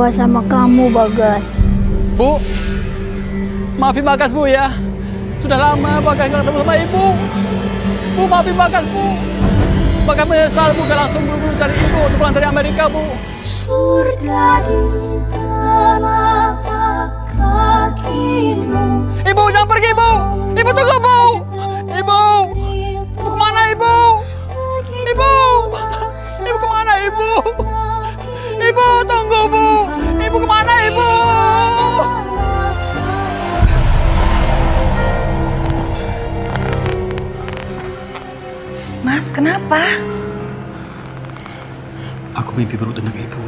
kecewa sama kamu, Bagas. Bu, maafin Bagas, Bu ya. Sudah lama Bagas nggak ketemu sama Ibu. Bu, maafin Bagas, Bu. Bagas menyesal, Bu, gak langsung buru-buru cari Ibu untuk pulang dari Amerika, Bu. Surga di telapak kakimu. Ibu, jangan pergi, Bu. Ibu, tunggu, Bu. Ibu, Ibu kemana, Ibu? Ibu, Ibu kemana, Ibu? Ibu, tunggu, Bu. Ibu kemana, Ibu? Mas, kenapa? Aku mimpi buruk tentang Ibu.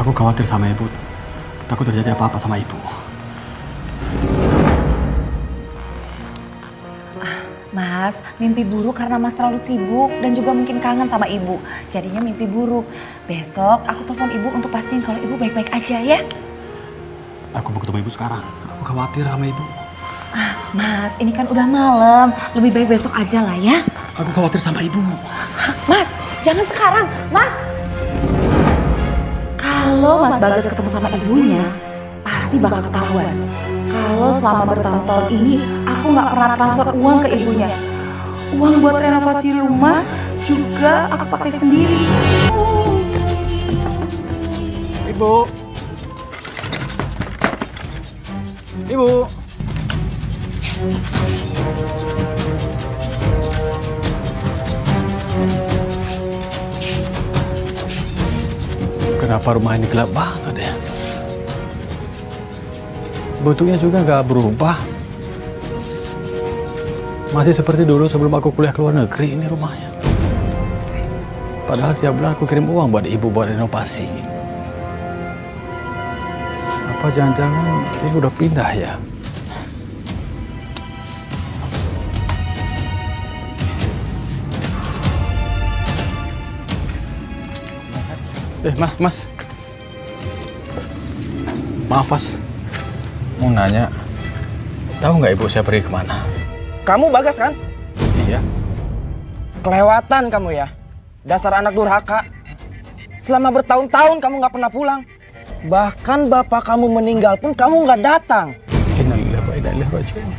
Aku khawatir sama Ibu. Takut terjadi apa-apa sama Ibu. Mas, mimpi buruk karena Mas terlalu sibuk dan juga mungkin kangen sama Ibu. Jadinya mimpi buruk. Besok aku telepon Ibu untuk pastiin kalau Ibu baik-baik aja ya. Aku mau ketemu Ibu sekarang. Aku khawatir sama Ibu. Mas, ini kan udah malam. Lebih baik besok aja lah ya. Aku khawatir sama Ibu. Mas, jangan sekarang. Mas! Kalau Mas Bagas ketemu sama ibunya, pasti bakal ketahuan. Kalau selama bertahun-tahun ini aku nggak pernah transfer uang ke ibunya. Uang buat renovasi rumah juga aku pakai sendiri. Ibu. Ibu. Kenapa rumah ini gelap banget ya? Bentuknya juga nggak berubah. Masih seperti dulu sebelum aku kuliah ke luar negeri ini rumahnya. Padahal setiap bulan aku kirim uang buat ibu buat renovasi. Apa jangan-jangan ibu udah pindah ya? Mas. Maaf, Mas. Mau nanya, tahu nggak ibu saya pergi kemana? Kamu Bagas kan? Iya. Kelewatan kamu ya. Dasar anak durhaka. Selama bertahun-tahun kamu nggak pernah pulang. Bahkan bapak kamu meninggal pun kamu nggak datang. Innalillahi wa inna ilaihi raji'un.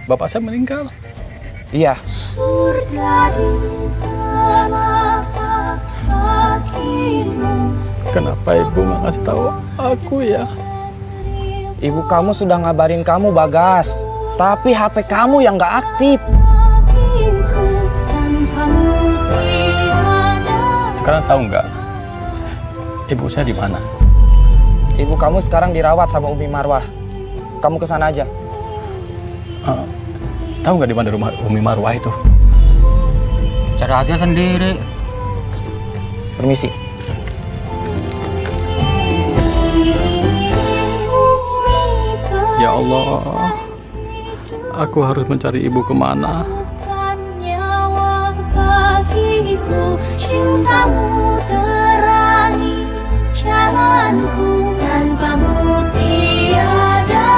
Bapak saya meninggal. Iya. Surga di telapak kakimu. Kenapa ibu nggak ngasih tahu aku ya? Ibu kamu sudah ngabarin kamu Bagas. Tapi HP kamu yang nggak aktif. Sekarang tahu nggak? Ibu saya di mana? Ibu kamu sekarang dirawat sama Umi Marwah. Kamu kesana aja. Tahu nggak di mana rumah Umi Marwah itu? Cari aja sendiri. Permisi. Ya Allah, aku harus mencari ibu kemana? Nyawa bagiku, cintamu terangi jalanku, tanpamu tiada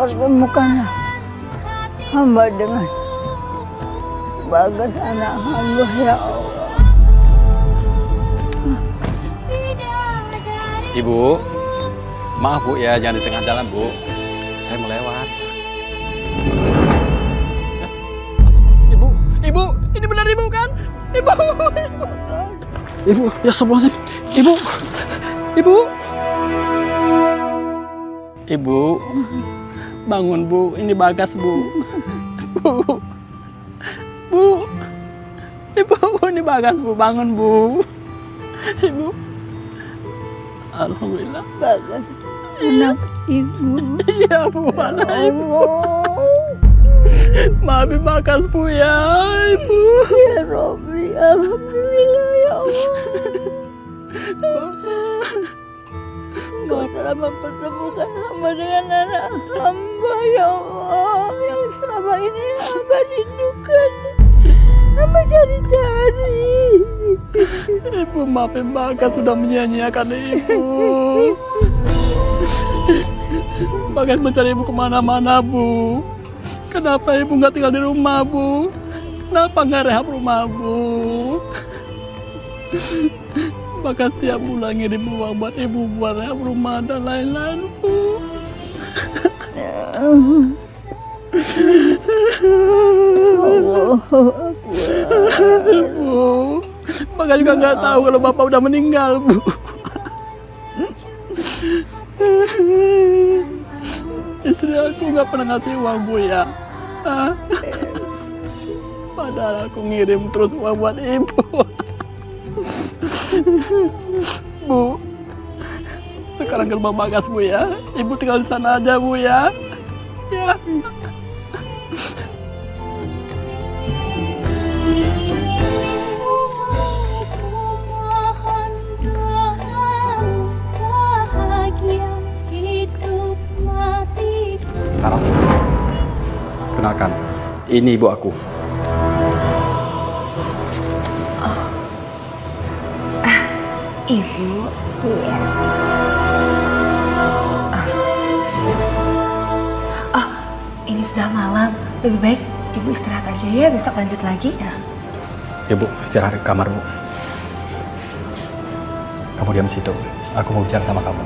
pertemukanlah hamba dengan Bagas anak hamba, ya Allah. Ibu, maaf Bu ya, jangan di tengah jalan Bu. Saya mau lewat. Ibu, ini benar Ibu kan? Ibu, ya sebelum Ibu, bangun Bu, ini Bagas Bu. Bu, ini Bagas Bu, bangun Bu. Ibu, alhamdulillah. Bagas anak ibu. Iya Bu, anak Ibu. Maafin Bagas Bu ya, Ibu. Ya Robbi, alhamdulillah ya Allah. Engkau telah mempertemukan hamba dengan anak hamba, ya Allah, yang selama ini hamba rindukan, hamba cari-cari. Ibu maafin Bagas sudah menyia-nyiakan ibu. Bagas mencari ibu kemana-mana, Bu. Kenapa ibu nggak tinggal di rumah, Bu? Kenapa nggak rehab rumah, Bu? Bagas tiap bulan ngirim uang buat ibu buat rehab rumah dan lain-lain, Bu. Allah Akbar. Bu, Bagas juga nggak tahu kalau Bapak udah meninggal, Bu. Istri aku nggak pernah ngasih uang, Bu, ya. Hah? Padahal aku ngirim terus uang buat ibu. Bu, sekarang ke rumah Bagas, Bu, ya. Ibu tinggal di sana aja, Bu, ya. Ya. Laras, kenalkan, ini ibu aku. Ibu. Iya. Oh, ini sudah malam. Lebih baik ibu istirahat aja ya, besok lanjut lagi. Ya. Ibu, istirahat di kamar, Bu. Kamu diam situ. Aku mau bicara sama kamu.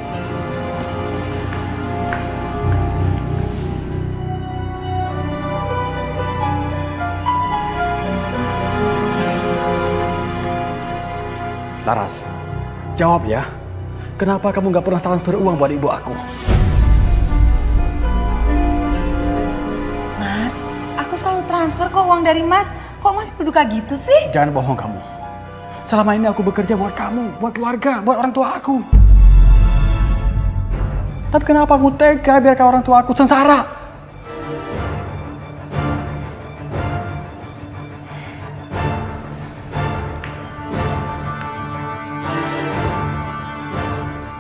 Laras, jawab ya. Kenapa kamu nggak pernah transfer uang buat ibu aku? Mas, aku selalu transfer kok uang dari Mas. Kok Mas berduka gitu sih? Jangan bohong kamu. Selama ini aku bekerja buat kamu, buat keluarga, buat orang tua aku. Tapi kenapa aku tega biarkan orang tua aku sengsara?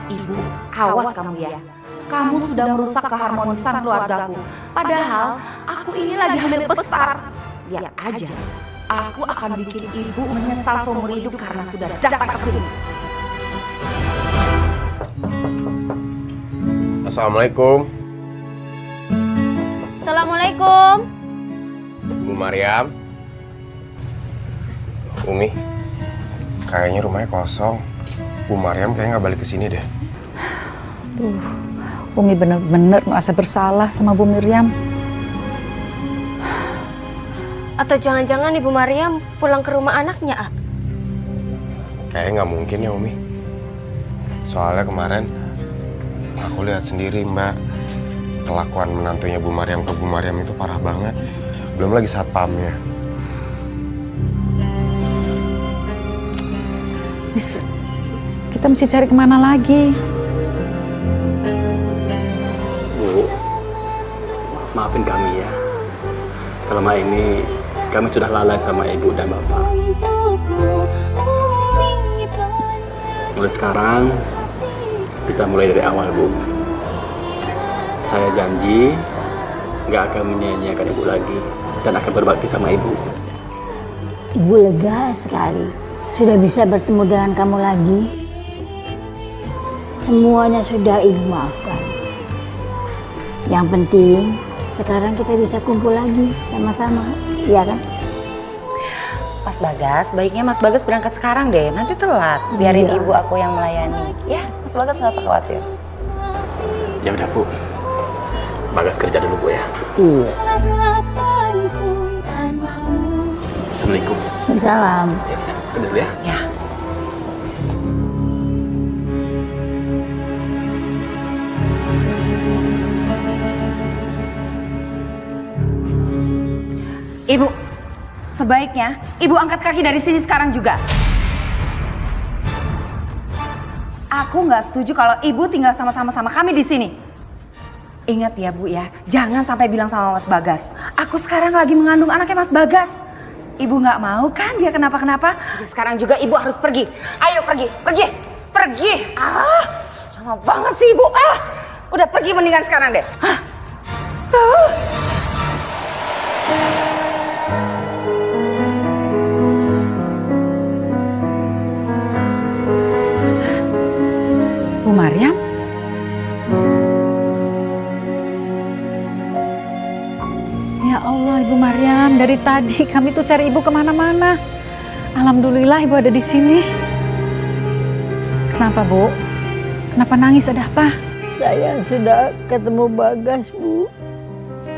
Ibu, awas kamu ya. Kamu sudah merusak keharmonisan keluargaku. Padahal aku ini lagi hamil besar. Lihat aja, aku akan bikin ibu menyesal seumur hidup karena sudah datang ke sini. Assalamualaikum, Assalamualaikum. Bu Mariam. Umi, kayaknya rumahnya kosong. Bu Mariam kayaknya nggak balik ke sini deh. Umi bener-bener merasa bersalah sama Bu Miriam. Atau jangan-jangan Ibu Mariam pulang ke rumah anaknya, A? Kayaknya nggak mungkin ya, Umi. Soalnya kemarin aku lihat sendiri, Mbak. Kelakuan menantunya Bu Mariam ke Bu Mariam itu parah banget. Belum lagi satpamnya. Miss, kita mesti cari kemana lagi? Bu, maafin kami ya. Selama ini kami sudah lalai sama ibu dan bapak. Mulai sekarang kita mulai dari awal, Bu. Saya janji nggak akan menyia-nyiakan ibu lagi dan akan berbakti sama ibu. Ibu lega sekali sudah bisa bertemu dengan kamu lagi. Semuanya sudah Ibu maafkan. Yang penting sekarang kita bisa kumpul lagi sama-sama, iya kan? Mas Bagas, baiknya Mas Bagas berangkat sekarang deh, nanti telat. Biarin Iya. ibu aku yang melayani. Ya, Mas Bagas nggak usah khawatir. Ya udah, Bu. Bagas kerja dulu, Bu, ya. Iya. Assalamualaikum. Salam. Ya, saya kerja dulu ya. Ya. Ibu, sebaiknya ibu angkat kaki dari sini sekarang juga. Aku nggak setuju kalau ibu tinggal sama-sama kami di sini. Ingat ya, Bu ya, jangan sampai bilang sama Mas Bagas. Aku sekarang lagi mengandung anaknya Mas Bagas. Ibu nggak mau kan dia kenapa-kenapa? Sekarang juga ibu harus pergi. Ayo pergi, pergi, pergi. Lama banget sih Ibu. Udah pergi mendingan sekarang deh. Bu Maryam? Ya Allah, Ibu Maryam, dari tadi kami tuh cari Ibu kemana-mana. Alhamdulillah Ibu ada di sini. Kenapa, Bu? Kenapa nangis? Ada apa? Saya sudah ketemu Bagas, Bu.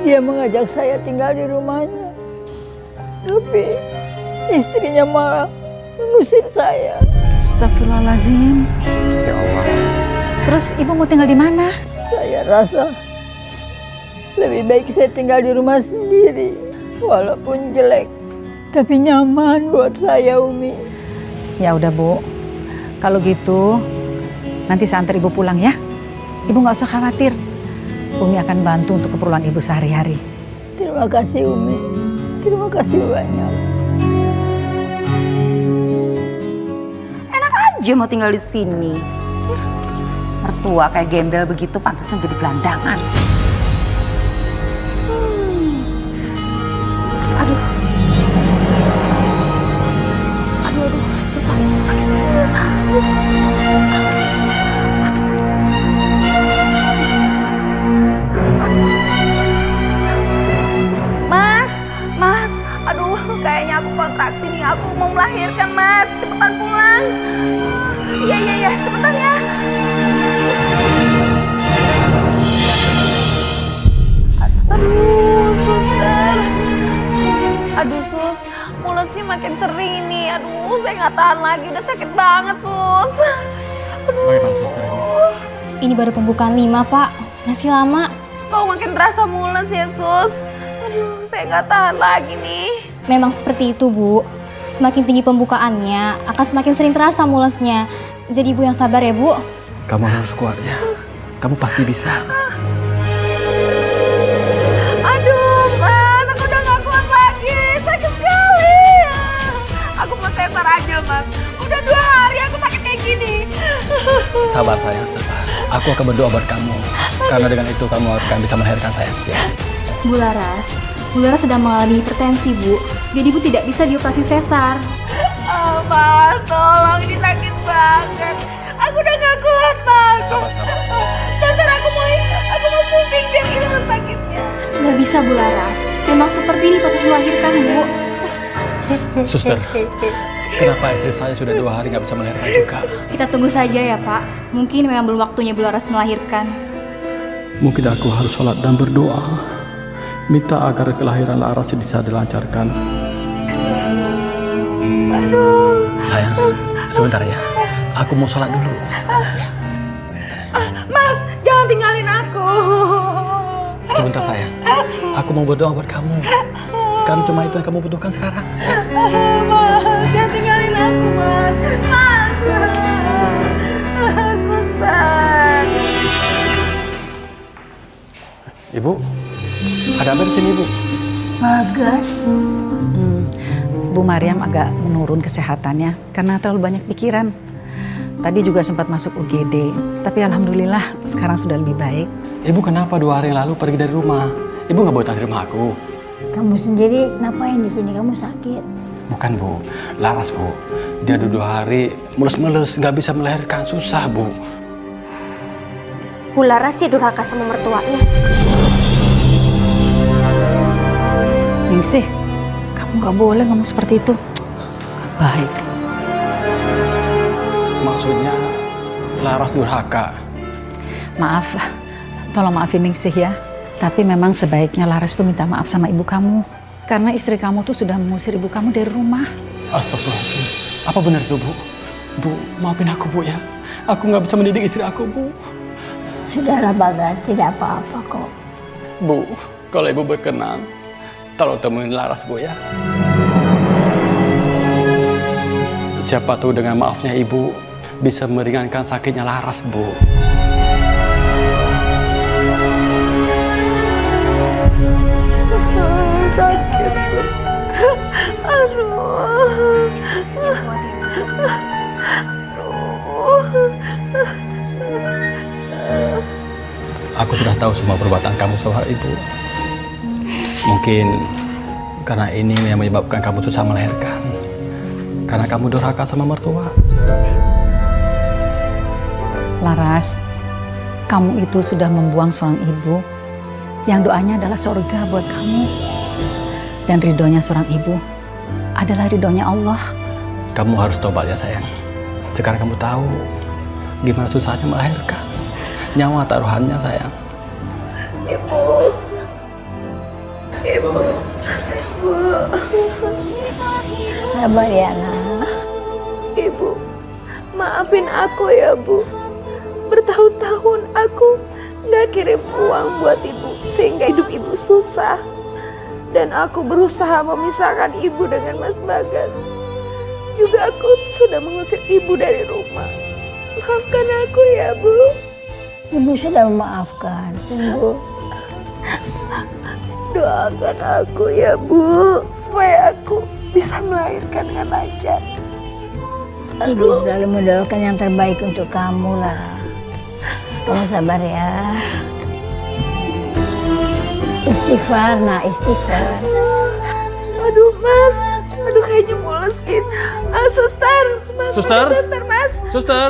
Dia mengajak saya tinggal di rumahnya. Tapi istrinya malah mengusir saya. Astagfirullahaladzim. Ya Allah. Terus Ibu mau tinggal di mana? Saya rasa lebih baik saya tinggal di rumah sendiri. Walaupun jelek, tapi nyaman buat saya, Umi. Ya udah, Bu. Kalau gitu, nanti saya antar Ibu pulang ya. Ibu nggak usah khawatir. Umi akan bantu untuk keperluan Ibu sehari-hari. Terima kasih, Umi. Terima kasih banyak. Enak aja mau tinggal di sini. Mertua kayak gembel begitu pantasnya jadi gelandangan. Aduh. Mas, aduh kayaknya aku kontraksi nih, aku mau melahirkan Mas, cepetan pulang. Iya, cepetan ya. Aduh, suster. Aduh sus, mulusnya makin sering ini. Aduh, saya nggak tahan lagi, udah sakit banget sus. Bagaimana suster ini? Ini baru pembukaan 5, Pak. Masih lama. Kok makin terasa mules ya sus? Aduh, saya nggak tahan lagi nih. Memang seperti itu, Bu. Semakin tinggi pembukaannya, akan semakin sering terasa mulesnya. Jadi Ibu yang sabar ya, Bu. Kamu harus kuat ya. Kamu pasti bisa. Aduh, Mas, aku udah nggak kuat lagi. Sakit sekali. Aku mau sesar aja, Mas. Udah 2 hari aku sakit kayak gini. Sabar sayang, sabar. Aku akan berdoa buat kamu. Karena dengan itu kamu akan bisa melahirkan sayang. Ya. Bu Laras sedang mengalami hipertensi, Bu. Jadi Ibu tidak bisa dioperasi sesar. Mas, tolong, ini sakit banget. Aku udah nggak kuat, Mas. Sabar. Sesar aku mau syuting biar hilang sakitnya. Nggak bisa, Bu Laras. Memang seperti ini proses melahirkan, Bu. Suster, kenapa istri saya sudah 2 hari nggak bisa melahirkan juga? Kita tunggu saja ya, Pak. Mungkin memang belum waktunya Bu Laras melahirkan. Mungkin aku harus sholat dan berdoa, minta agar kelahiran Laras bisa dilancarkan. Sayang, sebentar ya. Aku mau sholat dulu. Mas, jangan tinggalin aku. Sebentar sayang. Aku mau berdoa buat kamu. Kan cuma itu yang kamu butuhkan sekarang. Mas, jangan tinggalin aku, Mas. Mas, suster. Ibu, ada apa di sini, Ibu? Bagas. Bu Maryam agak menurun kesehatannya karena terlalu banyak pikiran. Tadi juga sempat masuk UGD, tapi alhamdulillah sekarang sudah lebih baik. Ibu kenapa 2 hari yang lalu pergi dari rumah? Ibu nggak betah di rumah aku. Kamu sendiri ngapain di sini? Kamu sakit? Bukan, Bu. Laras, Bu. Dia 2 hari mulus-mulus, nggak bisa melahirkan, susah, Bu. Bu Laras sih durhaka sama mertuanya. Ningsih, kamu nggak boleh ngomong seperti itu. Baik. Maksudnya Laras durhaka. Maaf, tolong maafin Ningsih ya. Tapi memang sebaiknya Laras tuh minta maaf sama ibu kamu. Karena istri kamu tuh sudah mengusir ibu kamu dari rumah. Astagfirullahaladzim. Apa benar itu, Bu? Bu, maafin aku, Bu ya. Aku nggak bisa mendidik istri aku, Bu. Sudahlah Bagas, tidak apa-apa kok. Bu, kalau Ibu berkenan, tolong temuin Laras, Bu ya. Siapa tahu dengan maafnya Ibu bisa meringankan sakitnya Laras, Bu. Sakit. Aduh. Aduh. aku sudah tahu semua perbuatan kamu sama ibu. Mungkin karena ini yang menyebabkan kamu susah melahirkan. Karena kamu durhaka sama mertua. Laras, kamu itu sudah membuang seorang ibu yang doanya adalah surga buat kamu. Dan ridhonya seorang ibu adalah ridhonya Allah. Kamu harus tobat ya sayang. Sekarang kamu tahu gimana susahnya melahirkan. Nyawa taruhannya sayang. Ibu. Sabar ya nak. Ibu, maafin aku ya Bu. Bertahun-tahun aku nggak kirim uang buat ibu sehingga hidup ibu susah. Dan aku berusaha memisahkan ibu dengan Mas Bagas. Juga aku sudah mengusir ibu dari rumah. Maafkan aku ya Bu. Ibu sudah memaafkan. Tunggu. Doakan aku ya Bu, supaya aku bisa melahirkan dengan lancar. Ibu selalu mendoakan yang terbaik untuk kamu lah. Kamu sabar ya. Istighfar, nak, istighfar. Aduh Mas, aduh kayaknya mulesin. Suster, Mas. Suster? Suster, Mas. Suster.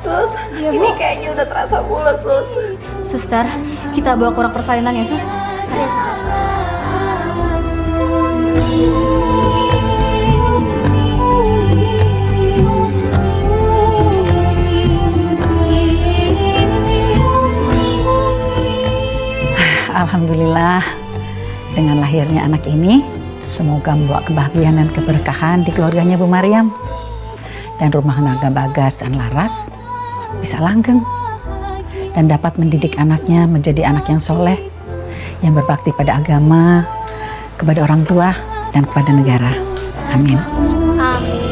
Sus, ini kayaknya udah terasa mules, Sus. Suster, kita bawa ke ruang persalinan ya, Sus. Iya, Suster. Alhamdulillah, dengan lahirnya anak ini, semoga membawa kebahagiaan dan keberkahan di keluarganya Bu Maryam. Dan rumah tangga Bagas dan Laras bisa langgeng. Dan dapat mendidik anaknya menjadi anak yang soleh, yang berbakti pada agama, kepada orang tua, dan kepada negara. Amin. Amin.